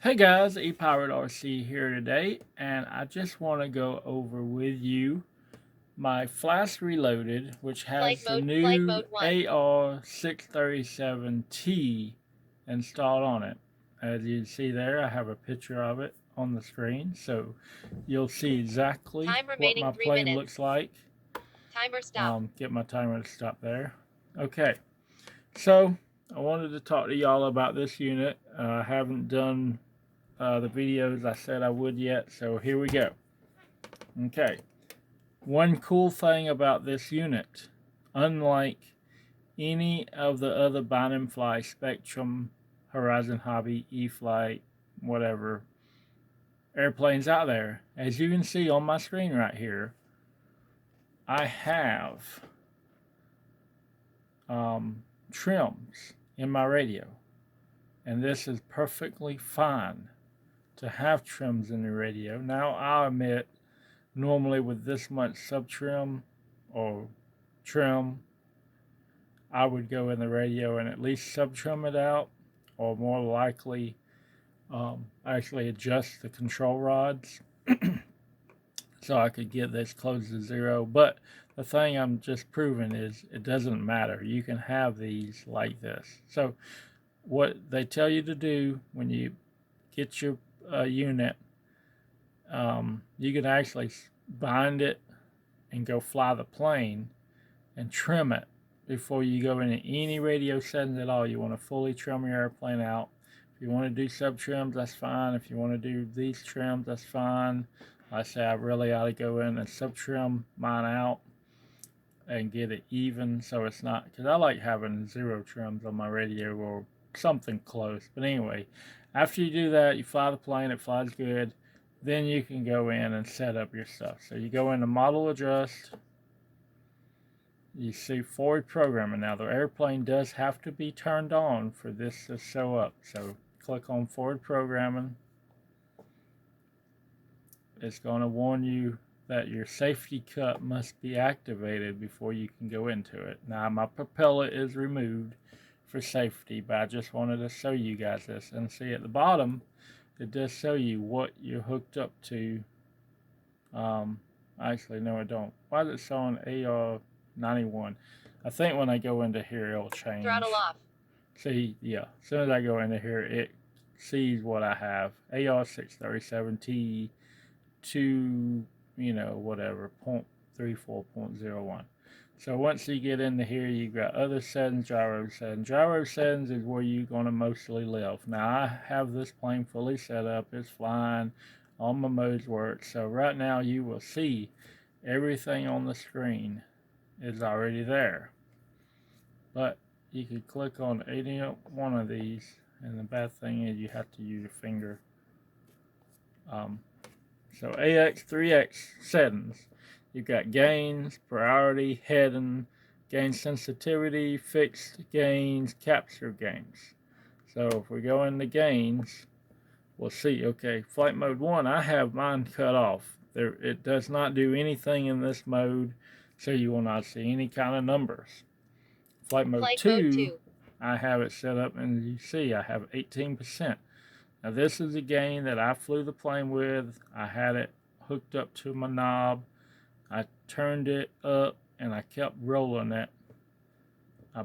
Hey guys, ePirate RC here today, and I just want to go over with you my Flash Reloaded, which Flight has the mode, flight new mode 1. AR637T installed on it. As you see there, I have a picture of it on the screen, so you'll see exactly Time what remaining my 3 plane looks minutes. like. Timer stop. Get my timer to stop there. Okay, so I wanted to talk to y'all about this unit. I haven't done the videos I said I would yet, so here we go. Okay, one cool thing about this unit, unlike any of the other bind and fly, Spektrum, Horizon Hobby, E-Flight, whatever, airplanes out there, as you can see on my screen right here, I have trims in my radio, and this is perfectly fine to have trims in the radio. Now, I'll admit, normally with this much sub trim or trim, I would go in the radio and at least sub trim it out, or more likely actually adjust the control rods so I could get this close to zero. But the thing I'm just proving is it doesn't matter. You can have these like this. So what they tell you to do when you get your unit, you can actually bind it and go fly the plane and trim it before you go into any radio settings at all. You want to fully trim your airplane out. If you want to do sub trims, that's fine. If you want to do these trims, that's fine. I say I really ought to go in and sub trim mine out and get it even so it's not, because I like having zero trims on my radio or something close. But anyway, after you do that, you fly the plane, it flies good. Then you can go in and set up your stuff. So you go into model adjust. You see forward programming. Now the airplane does have to be turned on for this to show up. So click on forward programming. It's going to warn you that your safety cut must be activated before you can go into it. Now my propeller is removed for safety, but I just wanted to show you guys this. And see at the bottom, it does show you what you're hooked up to. Actually, no, it don't. Why is it showing AR91? I think when I go into here, it'll change. Throttle off. See, yeah, as soon as I go into here, it sees what I have. AR637T 2, whatever, 0.34.01. So once you get into here, you've got other settings, gyro settings. Gyro settings is where you're going to mostly live. Now, I have this plane fully set up. It's flying. All my modes work. So right now, you will see everything on the screen is already there. But you could click on any one of these, and the bad thing is you have to use your finger. So AS3X settings. You've got gains, priority, heading, gain sensitivity, fixed gains, capture gains. So if we go into gains, we'll see, okay, flight mode 1, I have mine cut off. It does not do anything in this mode, so you will not see any kind of numbers. Flight mode 2, I have it set up, and you see I have 18%. Now this is a gain that I flew the plane with. I had it hooked up to my knob. I turned it up and I kept rolling it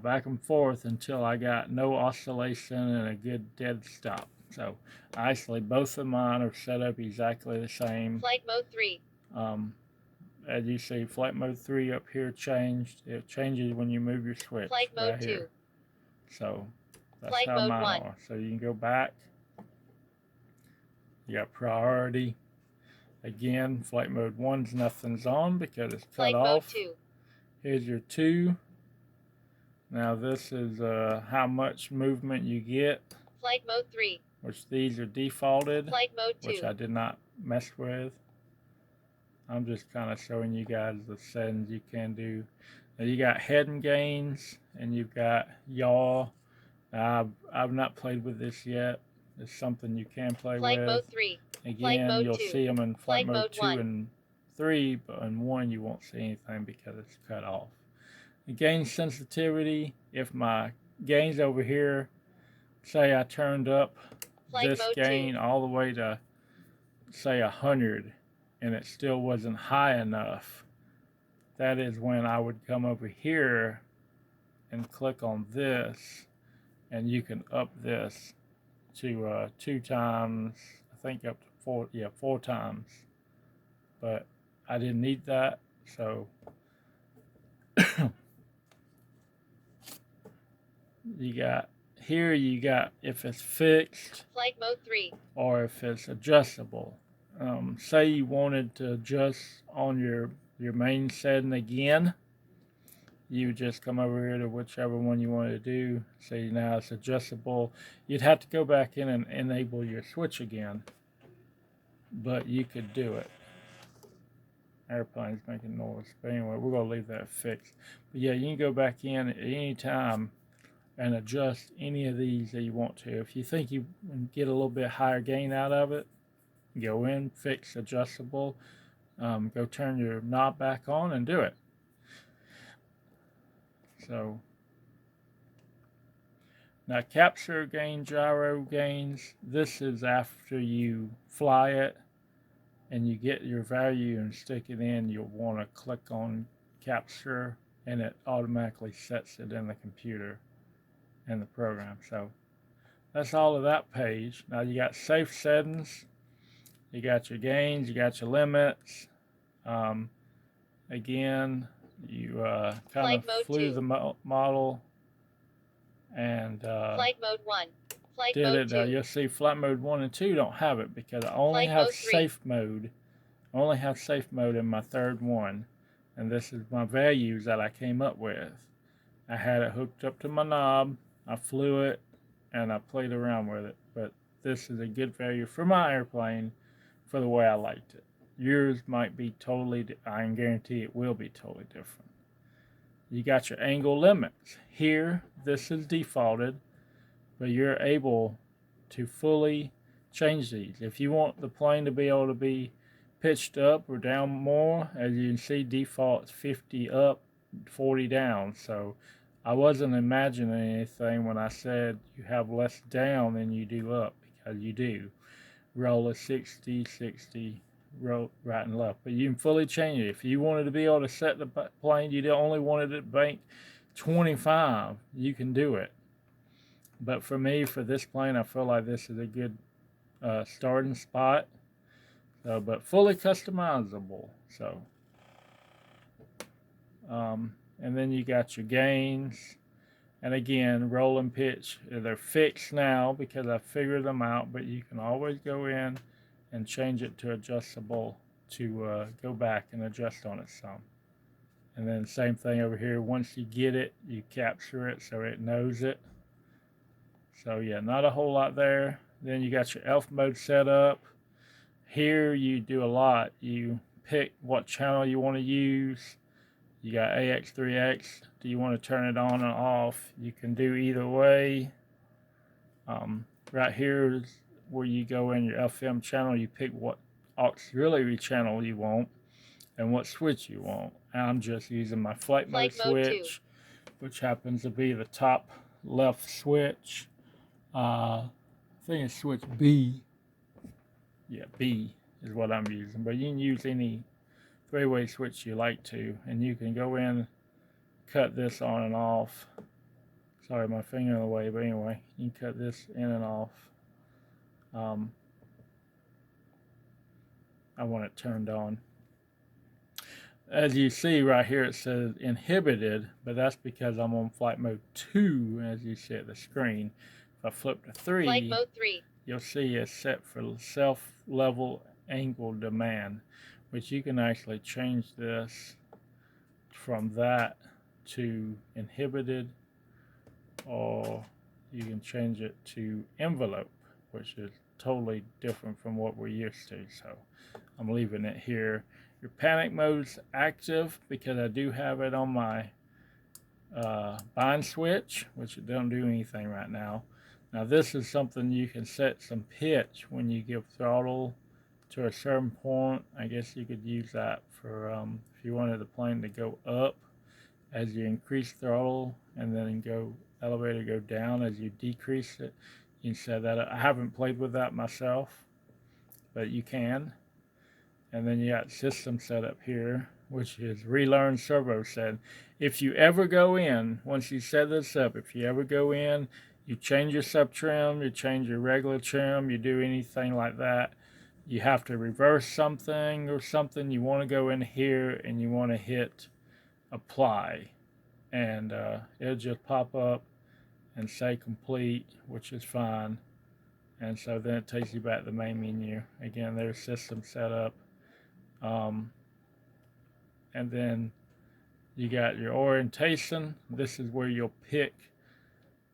back and forth until I got no oscillation and a good dead stop. So actually both of mine are set up exactly the same. Flight mode 3. As you see, flight mode 3 up here changed. It changes when you move your switch. Flight mode right 2. Here. So that's flight how mode mine 1. are. So you can go back. You got priority. Again, flight mode 1's nothing's on because it's cut flight off. Mode 2. Here's your 2. Now this is how much movement you get. Flight mode 3. Which these are defaulted. Flight mode 2. Which I did not mess with. I'm just kind of showing you guys the settings you can do. Now you got heading gains and you've got yaw. Now, I've not played with this yet. It's something you can play flight with. Mode 3. Again, mode you'll 2. see them in flight mode 2 1. and 3, but in 1 you won't see anything because it's cut off. The gain sensitivity, if my gains over here, say I turned up Flight this mode 2. gain all the way to say 100 and it still wasn't high enough, that is when I would come over here and click on this, and you can up this to 2 times, I think up to 4, yeah, 4 times. But I didn't need that, so you got here, you got if it's fixed Flight mode 3. or if it's adjustable. Say you wanted to adjust on your main setting again, you would just come over here to whichever one you wanted to do. Say now it's adjustable. You'd have to go back in and enable your switch again, but you could do it. Airplane's making noise, but anyway, we're gonna leave that fixed. But yeah, you can go back in at any time and adjust any of these that you want to. If you think you can get a little bit higher gain out of it, go in, fix adjustable, go turn your knob back on and do it. So now capture gain, gyro gains, this is after you fly it and you get your value and stick it in. You'll want to click on capture and it automatically sets it in the computer in the program. So that's all of that page. Now you got safe settings, you got your gains, you got your limits. Again, you kind of flew the model and flight mode 1. Flight did mode it. 2. You'll see flight mode 1 and 2 don't have it because I only have safe mode. I only have safe mode in my third one, and this is my values that I came up with. I had it hooked up to my knob, I flew it, and I played around with it. But this is a good value for my airplane for the way I liked it. Yours might be totally, I can guarantee it will be totally different. You got your angle limits. Here, this is defaulted, but you're able to fully change these. If you want the plane to be able to be pitched up or down more, as you can see, default's 50 up, 40 down. So I wasn't imagining anything when I said you have less down than you do up, because you do. Roll a 60, 60, roll right and left. But you can fully change it. If you wanted to be able to set the plane, you only wanted it bank 25, you can do it. But for me, for this plane, I feel like this is a good starting spot. But fully customizable. So, and then you got your gains. And again, roll and pitch. They're fixed now because I figured them out. But you can always go in and change it to adjustable to go back and adjust on it some. And then same thing over here. Once you get it, you capture it so it knows it. So yeah, not a whole lot there. Then you got your ELF mode set up. Here you do a lot. You pick what channel you want to use. You got AX3X. Do you want to turn it on and off? You can do either way. Right here is where you go in your FM channel. You pick what auxiliary channel you want and what switch you want. I'm just using my flight mode switch, which happens to be the top left switch. I think it's switch B. Yeah, B is what I'm using, but you can use any three-way switch you like to, and you can go in, cut this on and off. Sorry, my finger in the way, but anyway, you can cut this in and off. I want it turned on. As you see right here, it says inhibited, but that's because I'm on flight mode 2, as you see at the screen. If I flip to 3, flight mode 3, you'll see it's set for self-level angle demand, which you can actually change this from that to inhibited, or you can change it to envelope, which is totally different from what we're used to. So I'm leaving it here. Your panic mode's active because I do have it on my bind switch, which it don't do anything right now. Now this is something you can set some pitch when you give throttle to a certain point. I guess you could use that for if you wanted the plane to go up as you increase throttle, and then go elevator go down as you decrease it. You can set that up. I haven't played with that myself, but you can. And then you got system setup here, which is relearn servo set. If you ever go in, once you set this up, if you ever go in, you change your sub trim, you change your regular trim, you do anything like that, you have to reverse something or something, you want to go in here and you want to hit apply, and it'll just pop up and say complete, which is fine. And so then it takes you back to the main menu. Again, there's system setup. And then you got your orientation. This is where you'll pick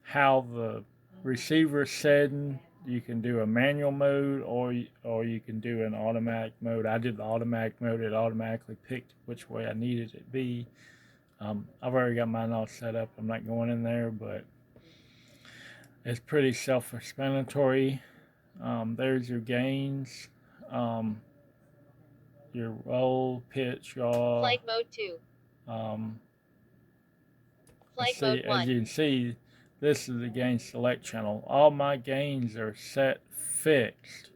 how the receiver is setting. You can do a manual mode or you can do an automatic mode. I did the automatic mode. It automatically picked which way I needed it to be. I've already got mine all set up. I'm not going in there, but it's pretty self-explanatory. There's your gains, your roll, pitch, yaw. Flight mode 2. Flight mode 1. As you can see, this is the gain select channel. All my gains are set fixed.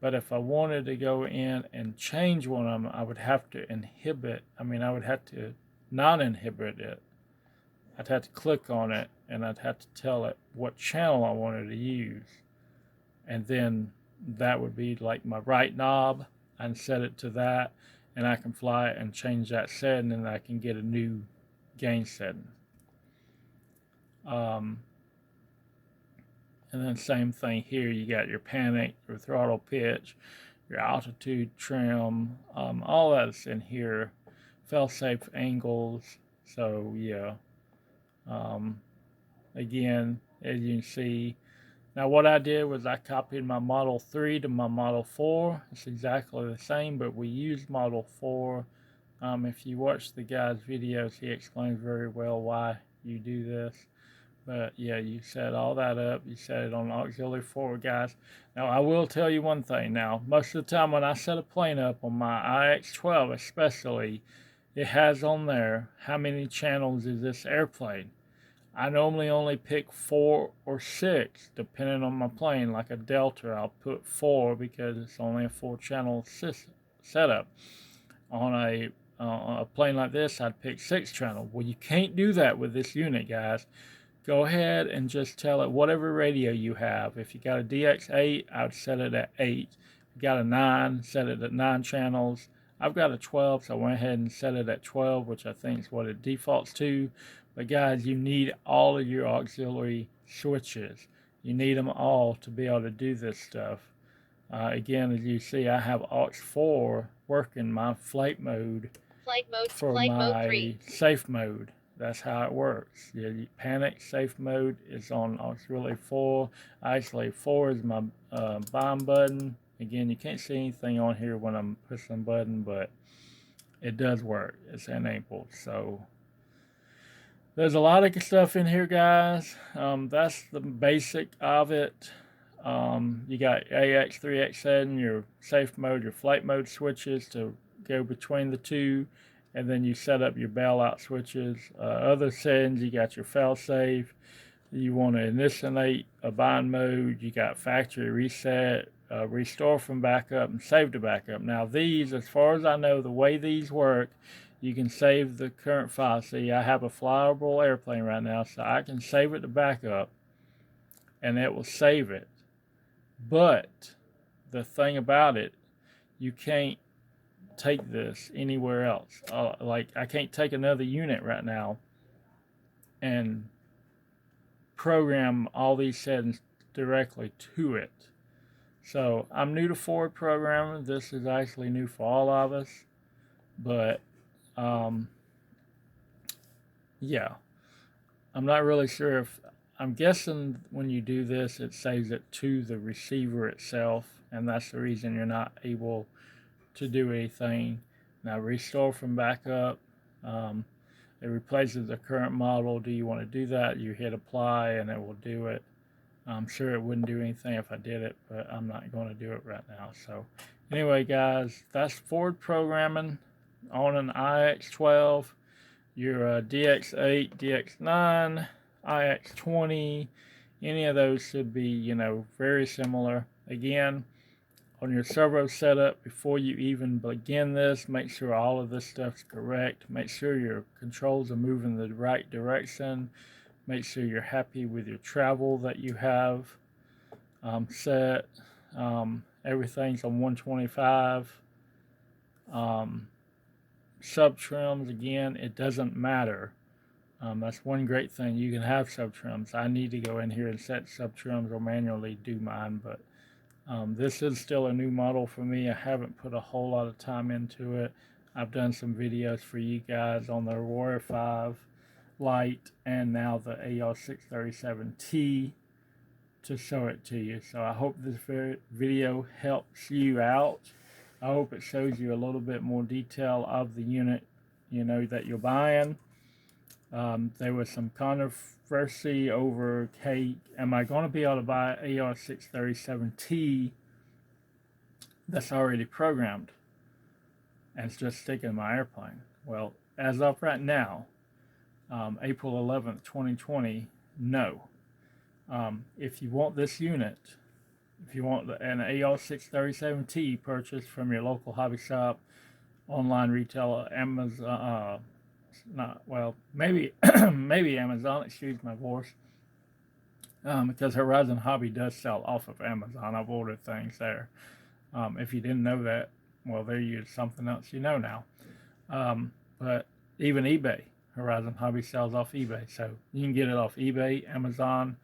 But if I wanted to go in and change one of them, I would have to I would have to not inhibit it. I'd have to click on it and I'd have to tell it what channel I wanted to use. And then that would be like my right knob. I can set it to that and I can fly it and change that setting and I can get a new gain setting. And then same thing here, you got your panic, your throttle pitch, your altitude trim, all that's in here. Fail-safe angles. So yeah, again, as you can see, now what I did was I copied my Model 3 to my Model 4. It's exactly the same, but we used Model 4. If you watch the guy's videos, he explains very well why you do this. But yeah, you set all that up. You set it on auxiliary forward, guys. Now, I will tell you one thing. Now, most of the time when I set a plane up on my IX-12 especially, it has on there how many channels is this airplane. I normally only pick 4 or 6, depending on my plane. Like a Delta, I'll put 4 because it's only a 4-channel setup. On a plane like this, I'd pick 6 channels. Well, you can't do that with this unit, guys. Go ahead and just tell it whatever radio you have. If you got a DX8, I'd set it at 8. If you got a 9, set it at 9 channels. I've got a 12, so I went ahead and set it at 12, which I think is what it defaults to. But guys, you need all of your auxiliary switches. You need them all to be able to do this stuff. Again, as you see, I have AUX4 working my flight mode for my safe mode. That's how it works. Yeah, panic safe mode is on auxiliary 4. Actually, 4 is my bind button. Again, you can't see anything on here when I'm pushing the button, but it does work. It's enabled. So there's a lot of stuff in here, guys. That's the basic of it. You got AX3X setting, your safe mode, your flight mode switches to go between the two. And then you set up your bailout switches. Other settings, you got your fail-safe. You want to initiate a bind mode. You got factory reset, restore from backup, and save to backup. Now these, as far as I know, the way these work, you can save the current file. See, I have a flyable airplane right now, so I can save it to backup, and it will save it. But the thing about it, you can't take this anywhere else. Like, I can't take another unit right now and program all these settings directly to it. So I'm new to forward programming. This is actually new for all of us, but yeah, I'm not really sure if, I'm guessing when you do this, it saves it to the receiver itself, and that's the reason you're not able to do anything. Now restore from backup, it replaces the current model. Do you want to do that? You hit apply and it will do it. I'm sure it wouldn't do anything if I did it, but I'm not going to do it right now. So anyway, guys, that's forward programming on an IX-12, your DX8, DX9, IX-20, Any of those should be, you know, very similar. Again, on your servo setup, before you even begin this, make sure all of this stuff's correct. Make sure your controls are moving the right direction. Make sure you're happy with your travel that you have set. Everything's on 125. Sub trims, again, it doesn't matter. That's one great thing. You can have sub trims. I need to go in here and set sub trims or manually do mine, but this is still a new model for me. I haven't put a whole lot of time into it. I've done some videos for you guys on the Aurora 5 Lite and now the AR637T to show it to you. So I hope this video helps you out. I hope it shows you a little bit more detail of the unit, you know, that you're buying. There was some controversy over, hey, am I going to be able to buy AR637T that's already programmed and it's just sticking in my airplane? Well, as of right now, April 11th, 2020, no. If you want this unit, if you want an AR637T purchased from your local hobby shop, online retailer, Amazon, maybe maybe Amazon, excuse my voice, because Horizon Hobby does sell off of Amazon. I've ordered things there. If you didn't know that, well, there you go, something else you know now. But even eBay, Horizon Hobby sells off eBay, so you can get it off eBay, Amazon,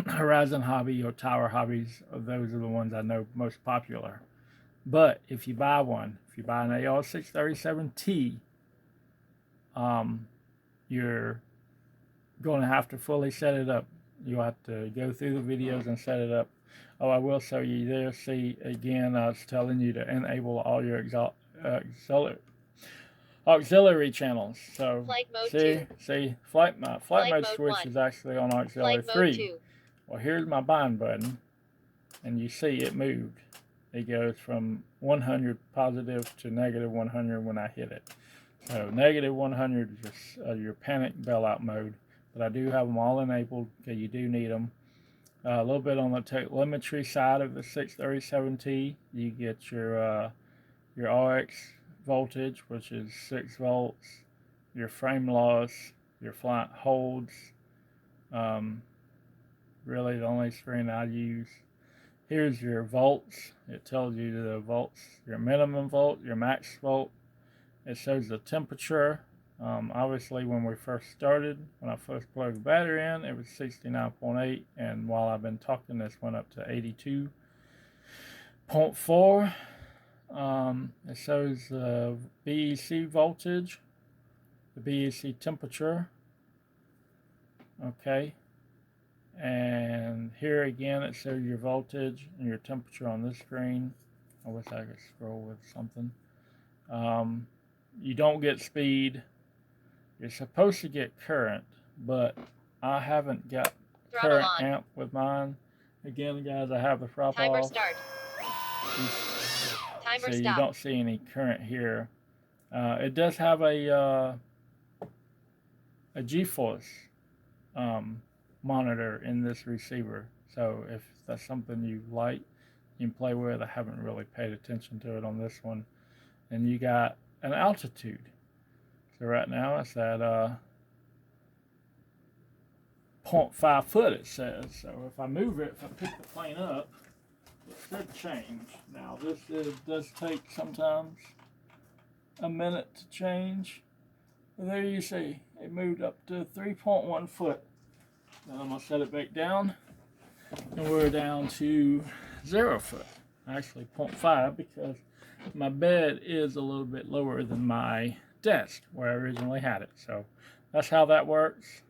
Horizon Hobby, or Tower Hobbies. Those are the ones I know most popular. But if you buy one, if you buy an AR637T, you're going to have to fully set it up. You'll have to go through the videos and set it up. Oh, I will show you there. See, again, I was telling you to enable all your auxiliary channels. So Flight mode see, flight mode switch 1. is actually on auxiliary 3. Well, here's my bind button, and you see it moved. It goes from 100 positive to negative 100 when I hit it. So negative 100 is your panic bailout mode, but I do have them all enabled because you do need them. A little bit on the telemetry side of the 637T, you get your RX voltage, which is 6 volts, your frame loss, your flight holds. Really the only screen I use. Here's your volts. It tells you the volts, your minimum volt, your max volt. It shows the temperature. Obviously, when we first started, when I first plugged the battery in, it was 69.8, and while I've been talking, this went up to 82.4. It shows the BEC voltage, the BEC temperature. Okay. And here again, it shows your voltage and your temperature on this screen. I wish I could scroll with something. You don't get speed. You're supposed to get current, but I haven't got current amp with mine. Again, guys, I have the prop Timer off. start. Timer so stop. You don't see any current here. It does have a G-force monitor in this receiver. So if that's something you like, you can play with. I haven't really paid attention to it on this one. And you got an altitude. So right now it's at 0.5 foot, it says. So if I move it, if I pick the plane up, it should change. Now this does take sometimes a minute to change. But there you see, it moved up to 3.1 foot. Now I'm going to set it back down, and we're down to 0 foot. Actually 0.5, because my bed is a little bit lower than my desk where I originally had it. So that's how that works.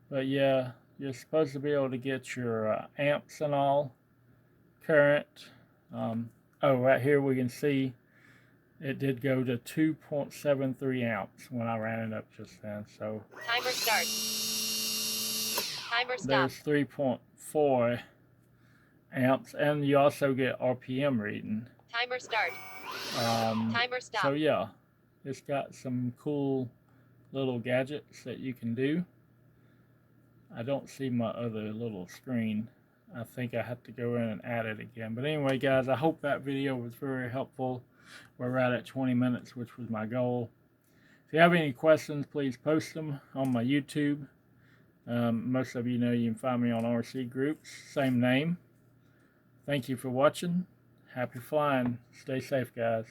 But yeah, you're supposed to be able to get your amps and all, current. Right here we can see it did go to 2.73 amps when I ran it up just then. So timer start. Timer stop. There's 3.4 amps, and you also get RPM reading. Timer start. Timer stop. So yeah, it's got some cool little gadgets that you can do. I don't see my other little screen. I think I have to go in and add it again. But anyway, guys, I hope that video was very helpful. We're right at 20 minutes, which was my goal. If you have any questions, please post them on my YouTube. Most of you know you can find me on RC groups, same name. Thank you for watching. Happy flying. Stay safe, guys.